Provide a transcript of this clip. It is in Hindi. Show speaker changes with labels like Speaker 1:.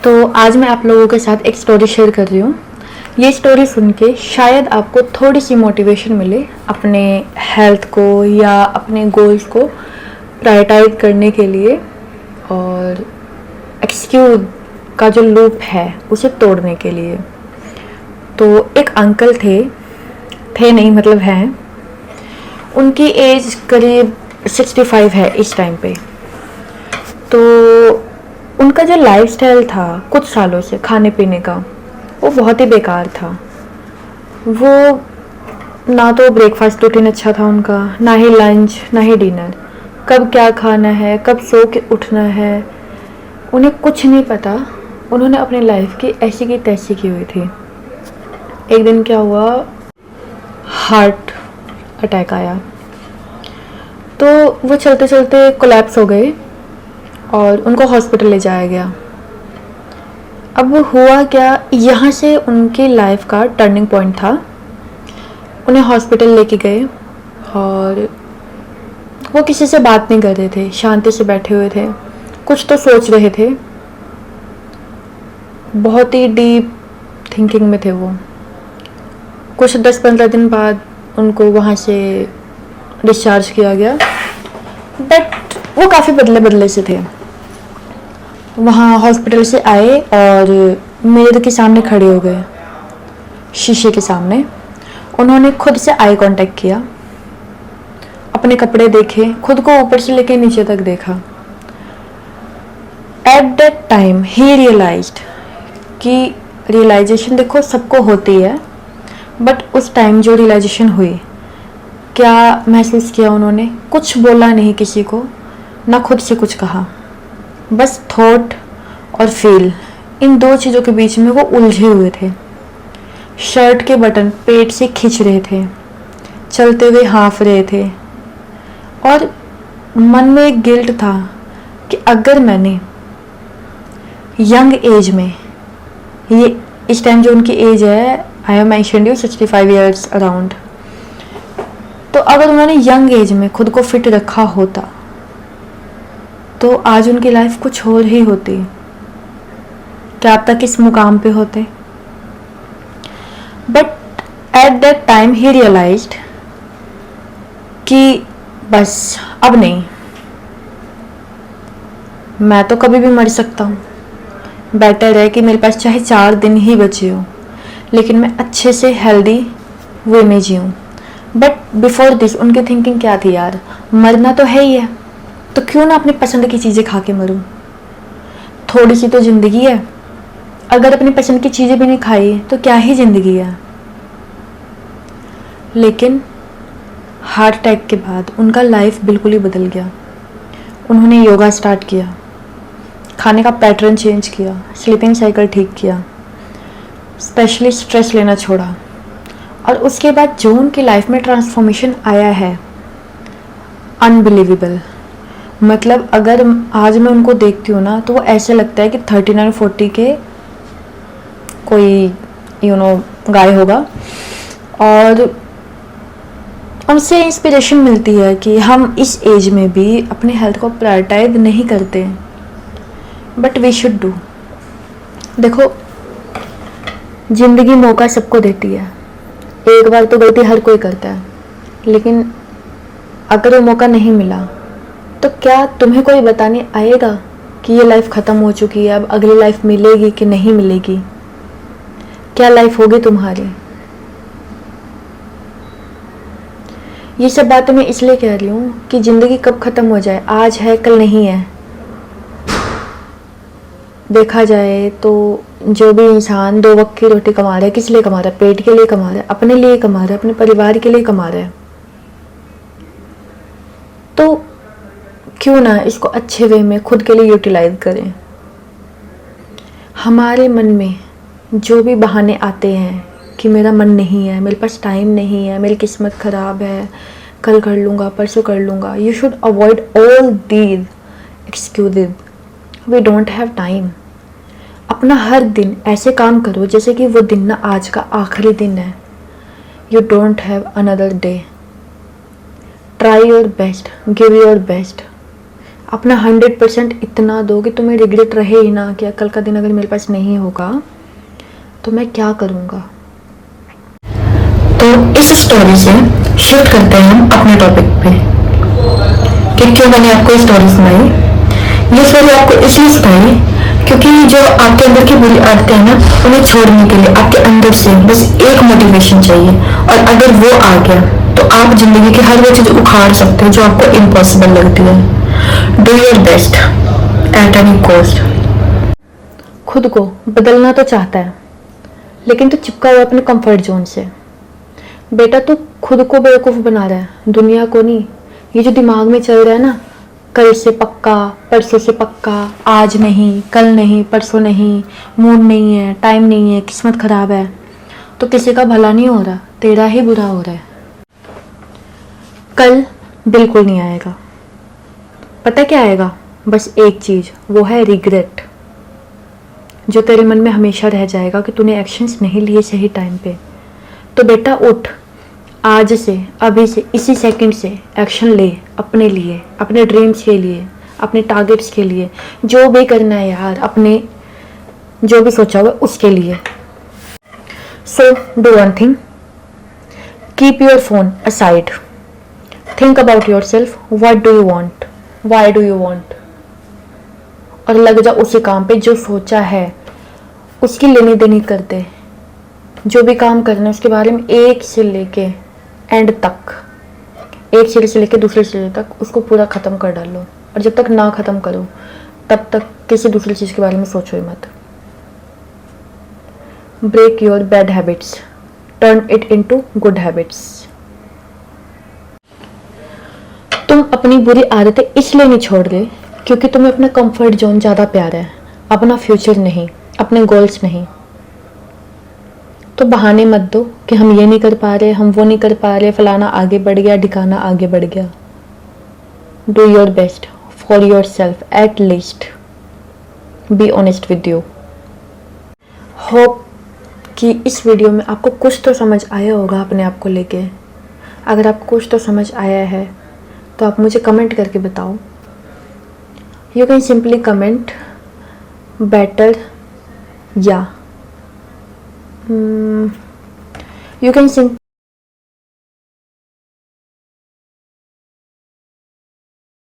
Speaker 1: तो आज मैं आप लोगों के साथ एक स्टोरी शेयर कर रही हूँ। ये स्टोरी सुन के शायद आपको थोड़ी सी मोटिवेशन मिले अपने हेल्थ को या अपने गोल्स को प्रायोरिटाइज करने के लिए और एक्सक्यूज का जो लूप है उसे तोड़ने के लिए। तो एक अंकल थे नहीं मतलब हैं, उनकी एज करीब 65 है इस टाइम पे। तो उनका जो लाइफस्टाइल था कुछ सालों से खाने पीने का, वो बहुत ही बेकार था। वो ना तो ब्रेकफास्ट रूटीन अच्छा था उनका, ना ही लंच ना ही डिनर। कब क्या खाना है, कब सो के उठना है, उन्हें कुछ नहीं पता। उन्होंने अपनी लाइफ की ऐसी की तैसी की हुई थी। एक दिन क्या हुआ, हार्ट अटैक आया। तो वो चलते चलते कोलैप्स हो गए और उनको हॉस्पिटल ले जाया गया। अब हुआ क्या, यहाँ से उनकी लाइफ का टर्निंग पॉइंट था। उन्हें हॉस्पिटल लेके गए और वो किसी से बात नहीं कर रहे थे, शांति से बैठे हुए थे, कुछ तो सोच रहे थे। बहुत ही डीप थिंकिंग में थे वो। कुछ 10-15 दिन बाद उनको वहाँ से डिस्चार्ज किया गया, बट वो काफ़ी बदले बदले से थे। वहाँ हॉस्पिटल से आए और मिरर के सामने खड़े हो गए, शीशे के सामने। उन्होंने खुद से आई कांटेक्ट किया, अपने कपड़े देखे, खुद को ऊपर से लेके नीचे तक देखा। एट दैट टाइम ही रियलाइज्ड कि रियलाइजेशन देखो सबको होती है, बट उस टाइम जो रियलाइजेशन हुई, क्या महसूस किया उन्होंने? कुछ बोला नहीं किसी को, ना खुद से कुछ कहा, बस थॉट और फील, इन दो चीज़ों के बीच में वो उलझे हुए थे। शर्ट के बटन पेट से खींच रहे थे, चलते हुए हाँफ रहे थे, और मन में एक गिल्ट था कि अगर मैंने यंग एज में, ये इस टाइम जो उनकी एज है, I have mentioned you 65 years around, तो अगर उन्होंने यंग एज में खुद को फिट रखा होता तो आज उनकी लाइफ कुछ और ही होती। क्या अब तक इस मुकाम पे होते? बट एट दैट टाइम ही रियलाइज्ड कि बस अब नहीं, मैं तो कभी भी मर सकता हूँ। बेटर है कि मेरे पास चाहे 4 दिन ही बचे हो, लेकिन मैं अच्छे से हेल्दी वे में जीऊँ। बट बिफोर दिस उनकी थिंकिंग क्या थी, यार मरना तो है ही है, तो क्यों ना अपनी पसंद की चीज़ें खा के मरूं। थोड़ी सी तो ज़िंदगी है, अगर अपनी पसंद की चीज़ें भी नहीं खाई तो क्या ही ज़िंदगी है। लेकिन हार्ट अटैक के बाद उनका लाइफ बिल्कुल ही बदल गया। उन्होंने योगा स्टार्ट किया, खाने का पैटर्न चेंज किया, स्लीपिंग साइकिल ठीक किया, स्पेशली स्ट्रेस लेना छोड़ा, और उसके बाद जो उनकी लाइफ में ट्रांसफॉर्मेशन आया है, अनबिलीवेबल। मतलब अगर आज मैं उनको देखती हूँ ना, तो वो ऐसे लगता है कि 39-40 के कोई गाय होगा। और उनसे इंस्पिरेशन मिलती है कि हम इस एज में भी अपने हेल्थ को प्रायोरिटाइज नहीं करते, बट वी शुड डू। देखो, ज़िंदगी मौका सबको देती है, एक बार तो गलती हर कोई करता है, लेकिन अगर वो मौका नहीं मिला तो क्या तुम्हें कोई बताने आएगा कि ये लाइफ ख़त्म हो चुकी है, अब अगली लाइफ मिलेगी कि नहीं मिलेगी? क्या लाइफ होगी तुम्हारी? ये सब बातें मैं इसलिए कह रही हूँ कि ज़िंदगी कब ख़त्म हो जाए, आज है कल नहीं है। देखा जाए तो जो भी इंसान 2 वक्त की रोटी कमा रहा है, किस लिए कमा रहा है? पेट के लिए कमा रहा है, अपने लिए कमा रहा है, अपने परिवार के लिए कमा रहा है। तो क्यों ना इसको अच्छे वे में खुद के लिए यूटिलाइज करें। हमारे मन में जो भी बहाने आते हैं कि मेरा मन नहीं है, मेरे पास टाइम नहीं है, मेरी किस्मत ख़राब है, कल कर लूँगा, परसों कर लूँगा, you should avoid all these excuses. We don't have time. अपना हर दिन ऐसे काम करो जैसे कि वो दिन ना आज का आखिरी दिन है। You don't have another day. Try your best, give your best. अपना 100% इतना दो कि तुम्हें रिग्रेट रहे ही ना कि कल का दिन अगर मेरे पास नहीं होगा तो मैं क्या करूँगा। तो इस स्टोरी से शिफ्ट करते हैं हम अपने टॉपिक पे कि क्यों मैंने आपको स्टोरी सुनाई। ये स्टोरी आपको इसलिए सुनाई क्योंकि जो आपके अंदर की बुरी आदतें हैं ना, उन्हें छोड़ने के लिए आपके अंदर से बस एक मोटिवेशन चाहिए, और अगर वो आ गया तो आप जिंदगी की हर वो चीज उखाड़ सकते हो जो आपको इम्पॉसिबल लगती है। Do your best at any cost. खुद को बदलना तो चाहता है लेकिन तो चिपका हुआ अपने कंफर्ट जोन से। बेटा तू खुद को बेवकूफ़ बना रहा है, दुनिया को नहीं। ये जो दिमाग में चल रहा है ना, कल से पक्का, परसों से पक्का, आज नहीं, कल नहीं, परसों नहीं, मूड नहीं है, टाइम नहीं है, किस्मत खराब है, तो किसी का भला नहीं हो रहा, तेरा ही बुरा हो रहा है। कल बिल्कुल नहीं आएगा। पता क्या आएगा? बस एक चीज़, वो है रिग्रेट, जो तेरे मन में हमेशा रह जाएगा कि तूने एक्शंस नहीं लिए सही टाइम पे। तो बेटा उठ, आज से, अभी से, इसी सेकंड से एक्शन ले अपने लिए, अपने ड्रीम्स के लिए, अपने टारगेट्स के लिए, जो भी करना है यार, अपने जो भी सोचा हुआ उसके लिए। So do one thing, keep your phone aside, think about your self, what do you want, why do you want, और लग जा उसी काम पे जो सोचा है, उसकी लेनी देनी कर दे। जो भी काम करना है उसके बारे में एक से लेके एंड तक, एक सिरे से लेके दूसरे सिरे तक उसको पूरा ख़त्म कर डालो। और जब तक ना ख़त्म करो तब तक किसी दूसरी चीज़ के बारे में सोचो ही मत। Break your bad habits, turn it into good habits. तुम अपनी बुरी आदतें इसलिए नहीं छोड़ रहे क्योंकि तुम्हें अपना कंफर्ट जोन ज़्यादा प्यारा है, अपना फ्यूचर नहीं, अपने गोल्स नहीं। तो बहाने मत दो कि हम ये नहीं कर पा रहे, हम वो नहीं कर पा रहे, फलाना आगे बढ़ गया, ढिकाना आगे बढ़ गया। Do your best for your self, at least be honest with you. Hope कि इस वीडियो में आपको कुछ तो समझ आया होगा अपने आप को लेके। अगर आपको कुछ तो समझ आया है तो आप मुझे कमेंट करके बताओ। You can simply comment better या you can